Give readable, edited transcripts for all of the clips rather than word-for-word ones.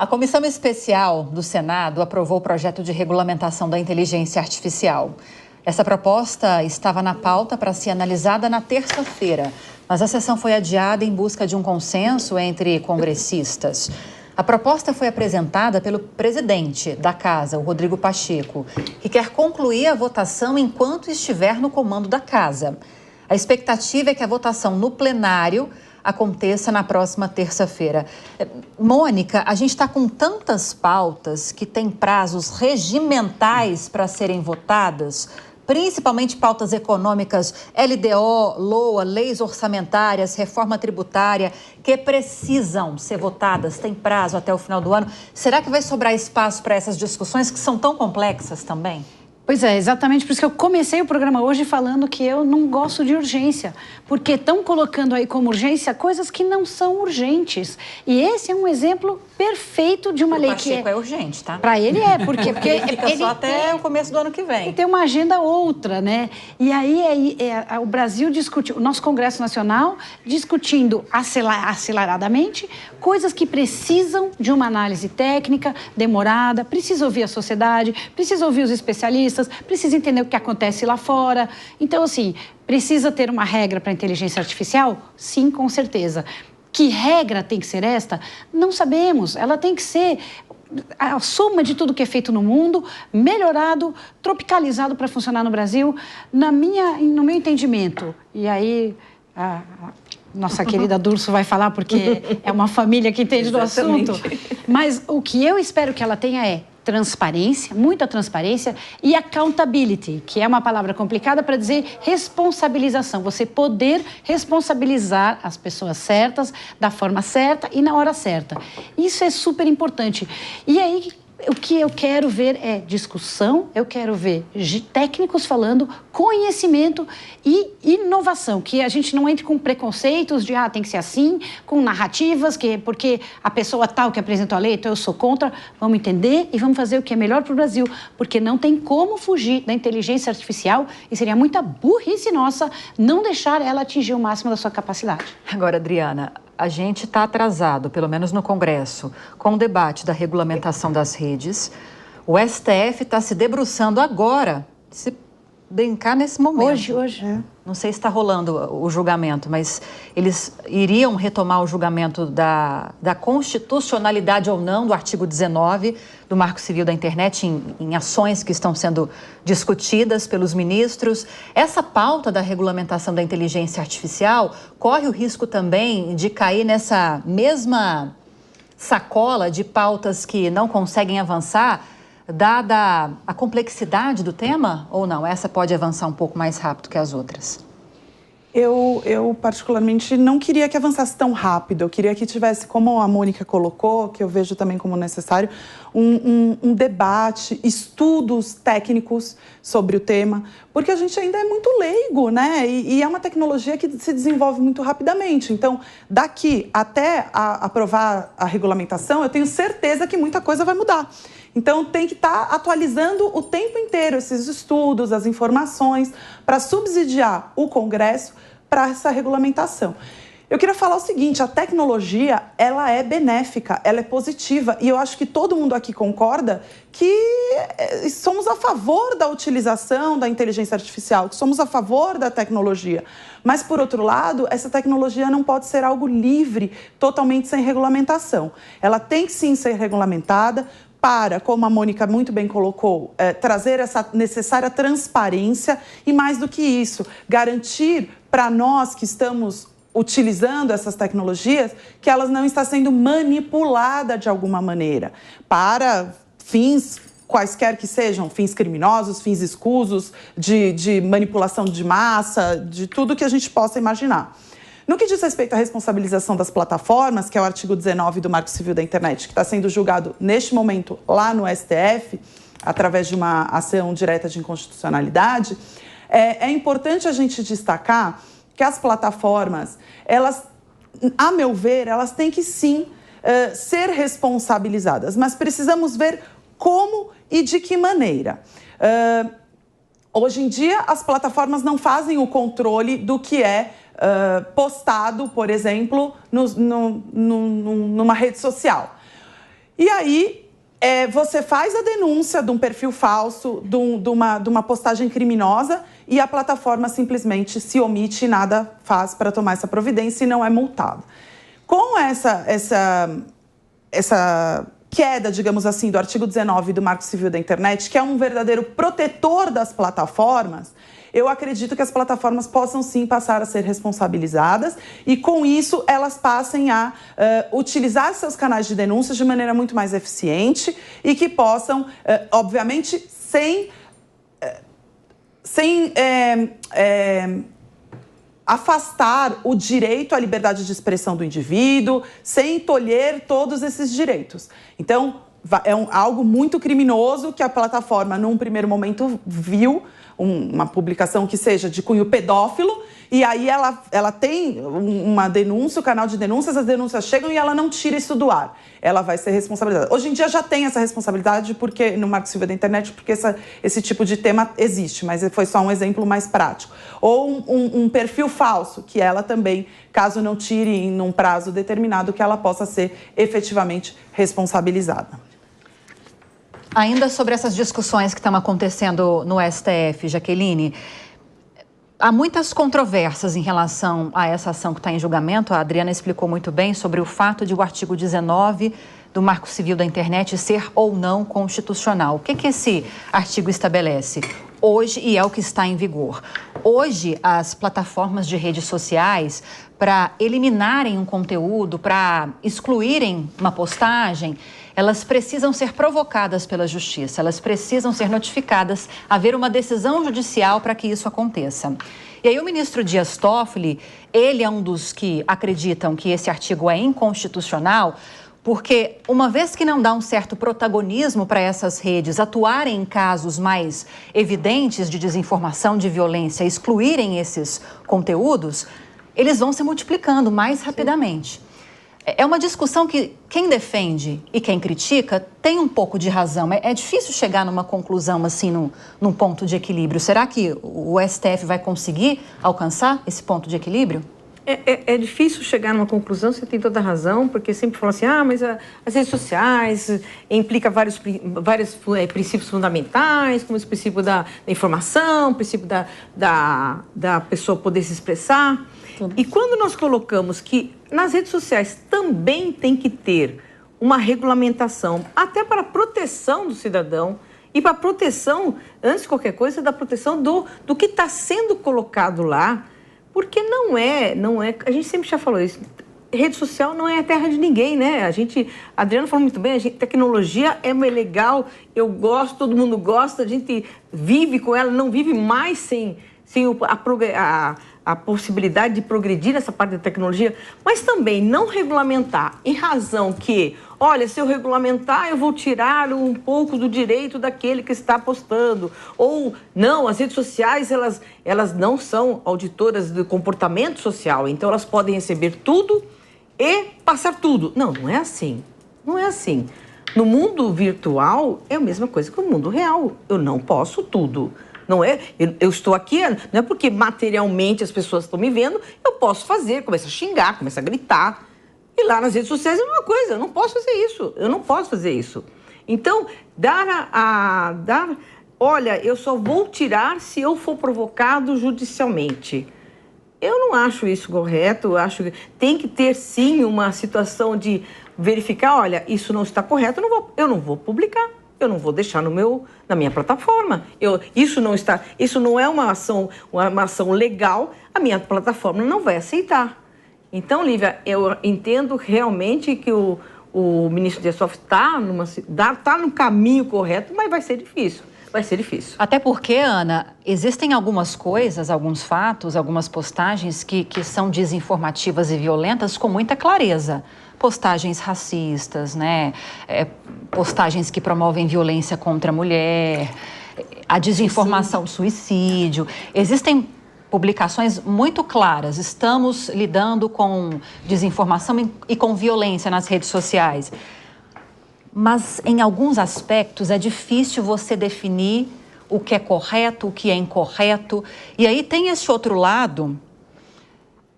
A Comissão Especial do Senado aprovou o projeto de regulamentação da inteligência artificial. Essa proposta estava na pauta para ser analisada na terça-feira, mas a sessão foi adiada em busca de um consenso entre congressistas. A proposta foi apresentada pelo presidente da Casa, o Rodrigo Pacheco, que quer concluir a votação enquanto estiver no comando da Casa. A expectativa é que a votação no plenário aconteça na próxima terça-feira. Mônica, a gente está com tantas pautas que têm prazos regimentais para serem votadas, principalmente pautas econômicas, LDO, LOA, leis orçamentárias, reforma tributária, que precisam ser votadas, tem prazo até o final do ano. Será que vai sobrar espaço para essas discussões que são tão complexas também? Pois é, exatamente por isso que eu comecei o programa hoje falando que eu não gosto de urgência, porque estão colocando aí como urgência coisas que não são urgentes. E esse é um exemplo perfeito de uma lei que é urgente, tá? Para ele é, porque ele fica só até o começo do ano que vem. E tem uma agenda outra, né? E aí o Brasil discute, o nosso Congresso Nacional discutindo aceleradamente coisas que precisam de uma análise técnica demorada, precisa ouvir a sociedade, precisa ouvir os especialistas, precisa entender o que acontece lá fora. Então, assim, precisa ter uma regra para a inteligência artificial? Sim, com certeza. Que regra tem que ser esta? Não sabemos. Ela tem que ser a soma de tudo que é feito no mundo, melhorado, tropicalizado para funcionar no Brasil, no meu entendimento. E aí, nossa querida Durso vai falar, porque é uma família que entende do assunto. Mas o que eu espero que ela tenha é transparência, muita transparência e accountability, que é uma palavra complicada para dizer responsabilização. Você poder responsabilizar as pessoas certas, da forma certa e na hora certa. Isso é super importante. E aí, o que eu quero ver é discussão, eu quero ver técnicos falando, conhecimento e inovação, que a gente não entre com preconceitos de, tem que ser assim, com narrativas, porque a pessoa tal que apresentou a lei, então eu sou contra. Vamos entender e vamos fazer o que é melhor para o Brasil, porque não tem como fugir da inteligência artificial e seria muita burrice nossa não deixar ela atingir o máximo da sua capacidade. Agora, Adriana, a gente está atrasado, pelo menos no Congresso, com o debate da regulamentação das redes. O STF está se debruçando agora, se brincar nesse momento. Hoje. Não sei se está rolando o julgamento, mas eles iriam retomar o julgamento da constitucionalidade ou não do artigo 19 do Marco Civil da Internet em ações que estão sendo discutidas pelos ministros. Essa pauta da regulamentação da inteligência artificial corre o risco também de cair nessa mesma sacola de pautas que não conseguem avançar, dada a complexidade do tema, ou não? Essa pode avançar um pouco mais rápido que as outras? Eu particularmente, não queria que avançasse tão rápido. Eu queria que tivesse, como a Mônica colocou, que eu vejo também como necessário, um debate, estudos técnicos sobre o tema, porque a gente ainda é muito leigo, né? E é uma tecnologia que se desenvolve muito rapidamente. Então, daqui até aprovar a regulamentação, eu tenho certeza que muita coisa vai mudar. Então, tem que estar atualizando o tempo inteiro esses estudos, as informações, para subsidiar o Congresso para essa regulamentação. Eu queria falar o seguinte, a tecnologia, ela é benéfica, ela é positiva, e eu acho que todo mundo aqui concorda que somos a favor da utilização da inteligência artificial, que somos a favor da tecnologia. Mas, por outro lado, essa tecnologia não pode ser algo livre, totalmente sem regulamentação. Ela tem que sim ser regulamentada, para, como a Mônica muito bem colocou, trazer essa necessária transparência e, mais do que isso, garantir para nós que estamos utilizando essas tecnologias que elas não estão sendo manipuladas de alguma maneira para fins quaisquer que sejam, fins criminosos, fins escusos, de manipulação de massa, de tudo que a gente possa imaginar. No que diz respeito à responsabilização das plataformas, que é o artigo 19 do Marco Civil da Internet, que está sendo julgado neste momento lá no STF, através de uma ação direta de inconstitucionalidade, é importante a gente destacar que as plataformas, elas, a meu ver, elas têm que sim ser responsabilizadas, mas precisamos ver como e de que maneira. Hoje em dia, as plataformas não fazem o controle do que é postado, por exemplo, numa rede social. E aí, você faz a denúncia de um perfil falso, de uma postagem criminosa, e a plataforma simplesmente se omite e nada faz para tomar essa providência e não é multado. Com essa queda, digamos assim, do artigo 19 do Marco Civil da Internet, que é um verdadeiro protetor das plataformas, eu acredito que as plataformas possam sim passar a ser responsabilizadas e, com isso, elas passem a utilizar seus canais de denúncia de maneira muito mais eficiente e que possam, obviamente, sem afastar o direito à liberdade de expressão do indivíduo, sem tolher todos esses direitos. Então, é algo muito criminoso que a plataforma, num primeiro momento, viu uma publicação que seja de cunho pedófilo, e aí ela tem uma denúncia, o canal de denúncias, as denúncias chegam e ela não tira isso do ar. Ela vai ser responsabilizada. Hoje em dia já tem essa responsabilidade porque no Marco Civil da Internet, porque esse tipo de tema existe, mas foi só um exemplo mais prático. Ou um perfil falso, que ela também, caso não tire em um prazo determinado, que ela possa ser efetivamente responsabilizada. Ainda sobre essas discussões que estão acontecendo no STF, Jaqueline, há muitas controvérsias em relação a essa ação que está em julgamento. A Adriana explicou muito bem sobre o fato de o artigo 19 do Marco Civil da Internet ser ou não constitucional. O que esse artigo estabelece hoje e é o que está em vigor? Hoje, as plataformas de redes sociais, para eliminarem um conteúdo, para excluírem uma postagem, elas precisam ser provocadas pela justiça, elas precisam ser notificadas, haver uma decisão judicial para que isso aconteça. E aí o ministro Dias Toffoli, ele é um dos que acreditam que esse artigo é inconstitucional, porque uma vez que não dá um certo protagonismo para essas redes atuarem em casos mais evidentes de desinformação, de violência, excluírem esses conteúdos, eles vão se multiplicando mais rapidamente. É uma discussão que quem defende e quem critica tem um pouco de razão. É difícil chegar numa conclusão assim, num ponto de equilíbrio. Será que o STF vai conseguir alcançar esse ponto de equilíbrio? É difícil chegar numa conclusão, você tem toda a razão, porque sempre falam assim, mas as redes sociais implicam vários princípios fundamentais, como esse princípio da informação, o princípio da pessoa poder se expressar. E quando nós colocamos que nas redes sociais também tem que ter uma regulamentação, até para a proteção do cidadão e para a proteção, antes de qualquer coisa, da proteção do que está sendo colocado lá, porque não é, a gente sempre já falou isso, rede social não é a terra de ninguém, né? A Adriana falou muito bem, tecnologia é legal, eu gosto, todo mundo gosta, a gente vive com ela, não vive mais sem a possibilidade de progredir nessa parte da tecnologia, mas também não regulamentar em razão que, olha, se eu regulamentar, eu vou tirar um pouco do direito daquele que está postando. Ou, não, as redes sociais, elas não são auditoras do comportamento social, então elas podem receber tudo e passar tudo. Não é assim. Não é assim. No mundo virtual, é a mesma coisa que no mundo real. Eu não posso tudo. Não é? Eu estou aqui, não é porque materialmente as pessoas estão me vendo, eu posso fazer, começar a xingar, começar a gritar. E lá nas redes sociais é a mesma coisa, eu não posso fazer isso, eu não posso fazer isso. Então, olha, eu só vou tirar se eu for provocado judicialmente. Eu não acho isso correto, eu acho que tem que ter sim uma situação de verificar, olha, isso não está correto, eu não vou publicar. Eu não vou deixar na minha plataforma. Isso não é uma ação legal, a minha plataforma não vai aceitar. Então, Lívia, eu entendo realmente que o ministro Dias Toffoli está no caminho correto, mas vai ser difícil. Vai ser difícil. Até porque, Ana, existem algumas coisas, alguns fatos, algumas postagens que são desinformativas e violentas com muita clareza. Postagens racistas, né? Postagens que promovem violência contra a mulher, a desinformação, suicídio. Existem publicações muito claras. Estamos lidando com desinformação e com violência nas redes sociais. Mas, em alguns aspectos, é difícil você definir o que é correto, o que é incorreto. E aí tem esse outro lado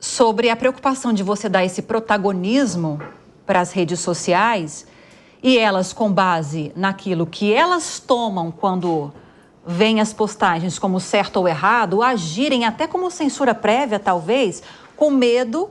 sobre a preocupação de você dar esse protagonismo para as redes sociais e elas, com base naquilo que elas tomam quando veem as postagens como certo ou errado, agirem até como censura prévia, talvez, com medo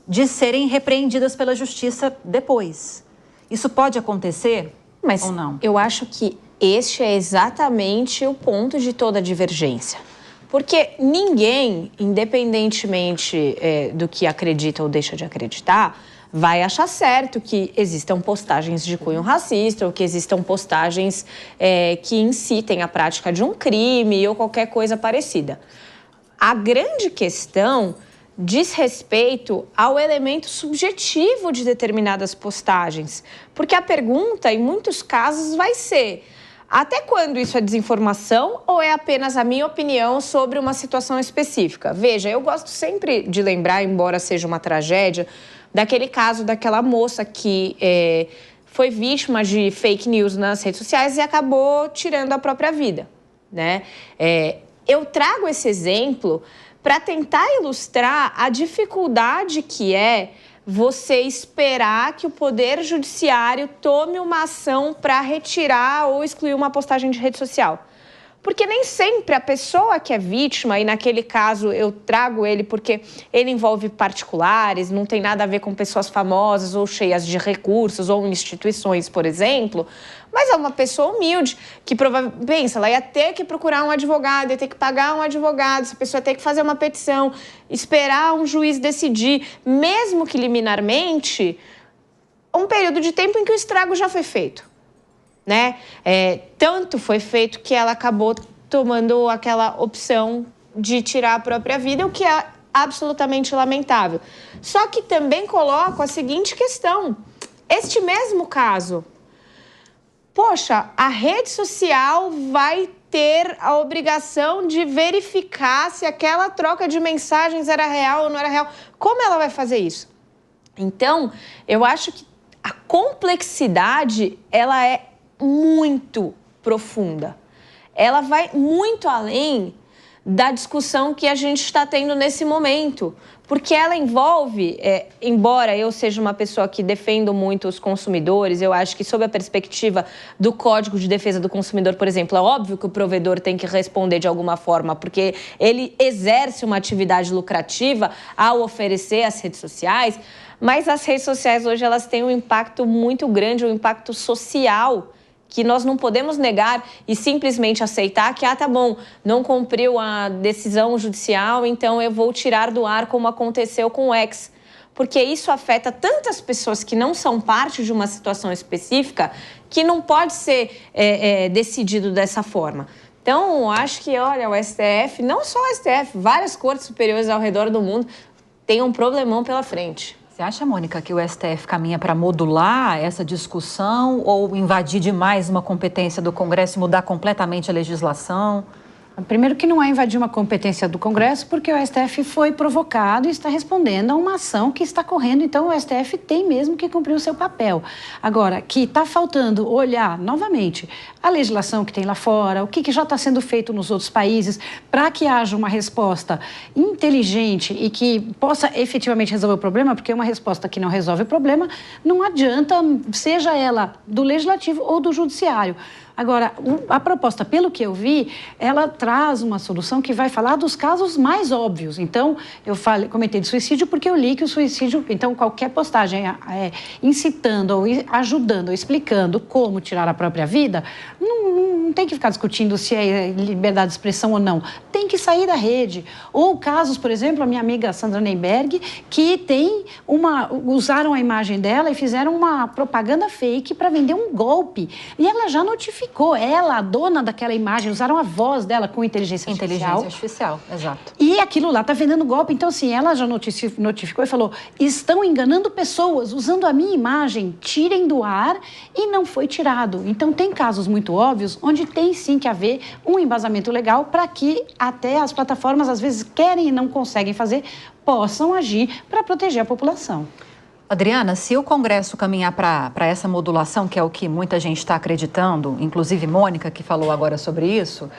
de serem repreendidas pela justiça depois. Isso pode acontecer ou não? Eu acho que este é exatamente o ponto de toda divergência. Porque ninguém, independentemente do que acredita ou deixa de acreditar, vai achar certo que existam postagens de cunho racista ou que existam postagens que incitem a prática de um crime ou qualquer coisa parecida. A grande questão diz respeito ao elemento subjetivo de determinadas postagens. Porque a pergunta, em muitos casos, vai ser: até quando isso é desinformação ou é apenas a minha opinião sobre uma situação específica? Veja, eu gosto sempre de lembrar, embora seja uma tragédia, daquele caso daquela moça que foi vítima de fake news nas redes sociais e acabou tirando a própria vida, né? Eu trago esse exemplo para tentar ilustrar a dificuldade que é você esperar que o Poder Judiciário tome uma ação para retirar ou excluir uma postagem de rede social. Porque nem sempre a pessoa que é vítima, e naquele caso eu trago ele porque ele envolve particulares, não tem nada a ver com pessoas famosas ou cheias de recursos ou instituições, por exemplo, mas é uma pessoa humilde que provavelmente, pensa, ela ia ter que procurar um advogado, ia ter que pagar um advogado, essa pessoa ia ter que fazer uma petição, esperar um juiz decidir, mesmo que liminarmente, um período de tempo em que o estrago já foi feito. Né? Tanto foi feito que ela acabou tomando aquela opção de tirar a própria vida, o que é absolutamente lamentável. Só que também coloco a seguinte questão: este mesmo caso, poxa, a rede social vai ter a obrigação de verificar se aquela troca de mensagens era real ou não era real. Como ela vai fazer isso? Então, eu acho que a complexidade, ela é muito profunda. Ela vai muito além da discussão que a gente está tendo nesse momento, porque ela envolve, embora eu seja uma pessoa que defendo muito os consumidores, eu acho que sob a perspectiva do Código de Defesa do Consumidor, por exemplo, é óbvio que o provedor tem que responder de alguma forma, porque ele exerce uma atividade lucrativa ao oferecer as redes sociais, mas as redes sociais hoje elas têm um impacto muito grande, um impacto social, que nós não podemos negar e simplesmente aceitar que, tá bom, não cumpriu a decisão judicial, então eu vou tirar do ar, como aconteceu com o X. Porque isso afeta tantas pessoas que não são parte de uma situação específica que não pode ser decidido dessa forma. Então, acho que, olha, o STF, não só o STF, várias cortes superiores ao redor do mundo têm um problemão pela frente. Você acha, Mônica, que o STF caminha para modular essa discussão ou invadir demais uma competência do Congresso e mudar completamente a legislação? Primeiro que não é invadir uma competência do Congresso, porque o STF foi provocado e está respondendo a uma ação que está correndo, então o STF tem mesmo que cumprir o seu papel. Agora, que está faltando olhar novamente a legislação que tem lá fora, o que já está sendo feito nos outros países, para que haja uma resposta inteligente e que possa efetivamente resolver o problema, porque uma resposta que não resolve o problema não adianta, seja ela do Legislativo ou do Judiciário. Agora, a proposta, pelo que eu vi, ela traz uma solução que vai falar dos casos mais óbvios. Então, eu comentei de suicídio porque eu li que o suicídio, então qualquer postagem incitando ou ajudando ou explicando como tirar a própria vida, não tem que ficar discutindo se é liberdade de expressão ou não. Tem que sair da rede. Ou casos, por exemplo, a minha amiga Sandra Nemberg, que usaram a imagem dela e fizeram uma propaganda fake para vender um golpe. E ela já notificou. Ela, a dona daquela imagem, usaram a voz dela com inteligência artificial, exato. E aquilo lá está vendendo golpe. Então, assim, ela já notificou e falou: estão enganando pessoas usando a minha imagem, tirem do ar, e não foi tirado. Então, tem casos muito óbvios onde tem sim que haver um embasamento legal para que até as plataformas, às vezes, querem e não conseguem fazer, possam agir para proteger a população. Adriana, se o Congresso caminhar para essa modulação, que é o que muita gente está acreditando, inclusive Mônica, que falou agora sobre isso,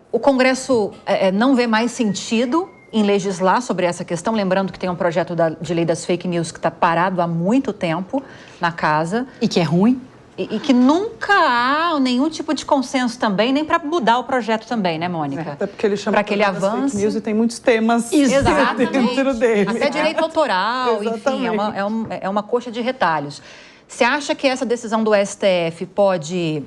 o Congresso não vê mais sentido em legislar sobre essa questão, lembrando que tem um projeto de lei das fake news que está parado há muito tempo na casa. E que é ruim. E que nunca há nenhum tipo de consenso também, nem para mudar o projeto também, né, Mônica? Até porque ele chama para que ele avance. Fake news e tem muitos temas dentro dele. Até direito autoral, enfim, é uma coxa de retalhos. Você acha que essa decisão do STF pode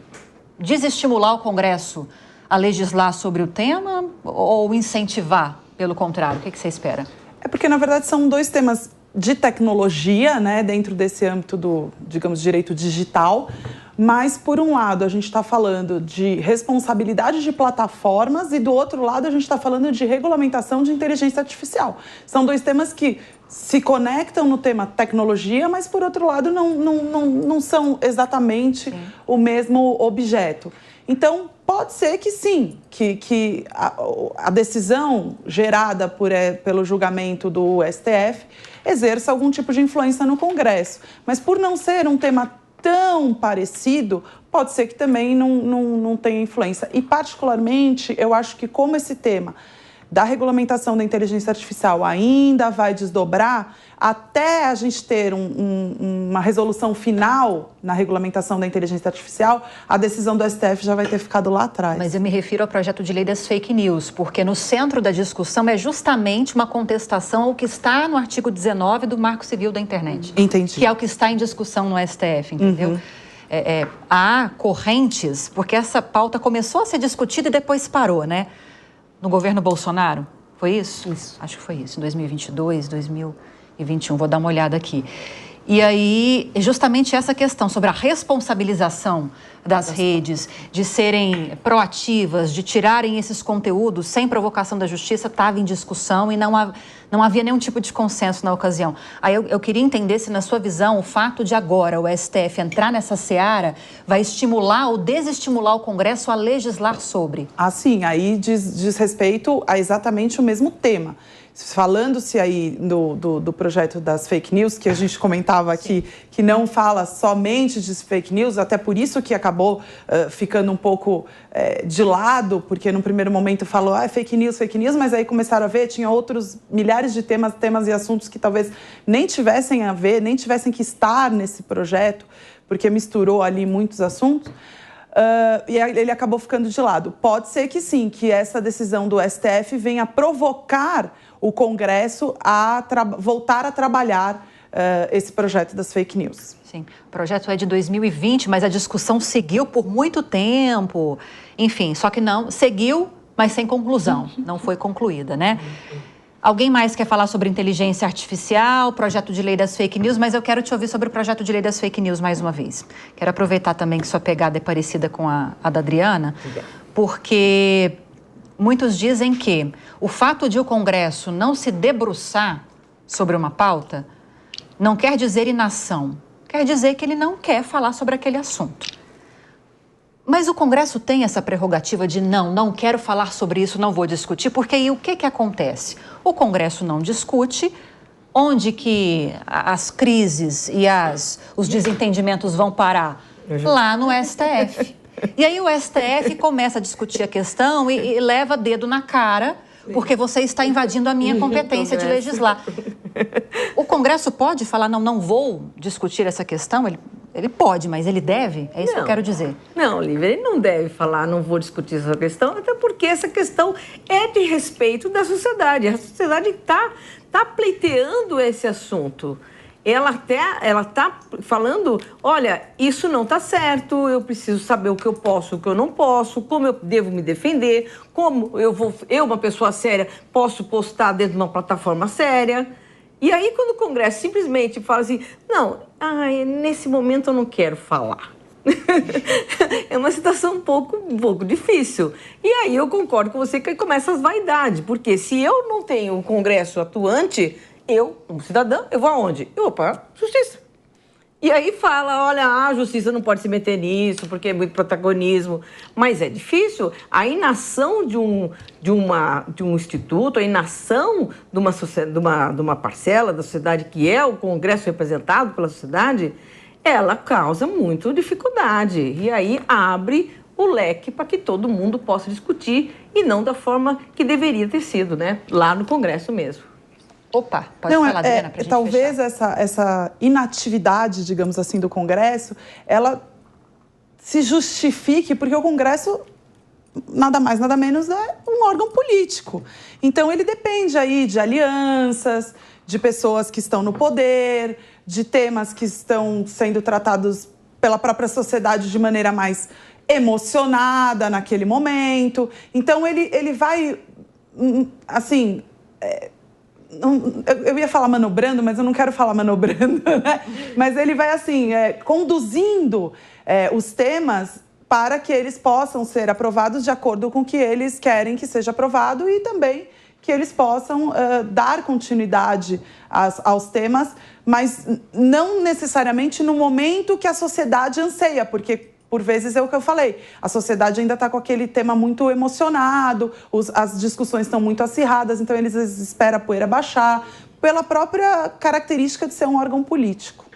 desestimular o Congresso a legislar sobre o tema ou incentivar, pelo contrário? O que você espera? É porque, na verdade, são dois temas de tecnologia, né, dentro desse âmbito do, digamos, direito digital, mas, por um lado, a gente está falando de responsabilidade de plataformas e, do outro lado, a gente está falando de regulamentação de inteligência artificial. São dois temas que se conectam no tema tecnologia, mas, por outro lado, não são exatamente o mesmo objeto. Então, pode ser que sim, que a decisão gerada pelo julgamento do STF exerça algum tipo de influência no Congresso. Mas por não ser um tema tão parecido, pode ser que também não tenha influência. E, particularmente, eu acho que como esse tema da regulamentação da inteligência artificial ainda vai desdobrar, até a gente ter uma resolução final na regulamentação da inteligência artificial, a decisão do STF já vai ter ficado lá atrás. Mas eu me refiro ao projeto de lei das fake news, porque no centro da discussão é justamente uma contestação ao que está no artigo 19 do Marco Civil da Internet. Entendi. Que é o que está em discussão no STF, entendeu? Há correntes, porque essa pauta começou a ser discutida e depois parou, né? No governo Bolsonaro, foi isso? Isso. Acho que foi isso, em 2022, 2021, vou dar uma olhada aqui. E aí, justamente essa questão sobre a responsabilização das redes, de serem proativas, de tirarem esses conteúdos sem provocação da justiça, estava em discussão e não havia nenhum tipo de consenso na ocasião. Aí eu queria entender se, na sua visão, o fato de agora o STF entrar nessa seara vai estimular ou desestimular o Congresso a legislar sobre. Ah, sim, aí diz respeito a exatamente o mesmo tema. Falando-se aí do projeto das fake news, que a gente comentava aqui, que não fala somente de fake news, até por isso que acabou ficando um pouco de lado, porque no primeiro momento falou, fake news, mas aí começaram a ver, tinha outros milhares de temas e assuntos que talvez nem tivessem a ver, nem tivessem que estar nesse projeto, porque misturou ali muitos assuntos. E ele acabou ficando de lado. Pode ser que sim, que essa decisão do STF venha provocar o Congresso a voltar a trabalhar esse projeto das fake news. Sim, o projeto é de 2020, mas a discussão seguiu por muito tempo. Enfim, só que não, seguiu, mas sem conclusão. Não foi concluída, né? Alguém mais quer falar sobre inteligência artificial, projeto de lei das fake news, mas eu quero te ouvir sobre o projeto de lei das fake news mais uma vez. Quero aproveitar também que sua pegada é parecida com a da Adriana, porque muitos dizem que o fato de o Congresso não se debruçar sobre uma pauta não quer dizer inação, quer dizer que ele não quer falar sobre aquele assunto. Mas o Congresso tem essa prerrogativa de não quero falar sobre isso, não vou discutir, porque aí o que acontece? O Congresso não discute, onde que as crises e os desentendimentos vão parar? Lá no STF. E aí o STF começa a discutir a questão e leva dedo na cara, porque você está invadindo a minha competência de legislar. O Congresso pode falar, não vou discutir essa questão? Ele pode, mas ele deve? É isso que eu quero dizer. Não, Lívia, ele não deve falar, não vou discutir essa questão, até porque essa questão é de respeito da sociedade. A sociedade está pleiteando esse assunto. Ela está falando, olha, isso não está certo, eu preciso saber o que eu posso, o que eu não posso, como eu devo me defender, como eu, uma pessoa séria, posso postar dentro de uma plataforma séria. E aí, quando o Congresso simplesmente fala assim, nesse momento eu não quero falar. É uma situação um pouco difícil. E aí eu concordo com você que começa as vaidades, porque se eu não tenho um Congresso atuante, eu, como cidadã, eu vou aonde? Eu vou para a Justiça. E aí fala, olha, a Justiça não pode se meter nisso, porque é muito protagonismo. Mas é difícil. A inação de um instituto, a inação de uma parcela da sociedade, que é o Congresso representado pela sociedade, ela causa muita dificuldade. E aí abre o leque para que todo mundo possa discutir, e não da forma que deveria ter sido, né? Lá no Congresso mesmo. Opa, pode falar, Adriana, para a gente talvez fechar. essa inatividade, digamos assim, do Congresso, ela se justifique, porque o Congresso, nada mais, nada menos, é um órgão político. Então, ele depende aí de alianças, de pessoas que estão no poder, de temas que estão sendo tratados pela própria sociedade de maneira mais emocionada naquele momento. Então, ele vai, assim... eu ia falar manobrando, mas eu não quero falar manobrando, né? Mas ele vai, assim, conduzindo os temas para que eles possam ser aprovados de acordo com o que eles querem que seja aprovado e também que eles possam dar continuidade aos temas, mas não necessariamente no momento que a sociedade anseia, porque, por vezes, é o que eu falei, a sociedade ainda está com aquele tema muito emocionado, as discussões estão muito acirradas, então eles esperam a poeira baixar, pela própria característica de ser um órgão político.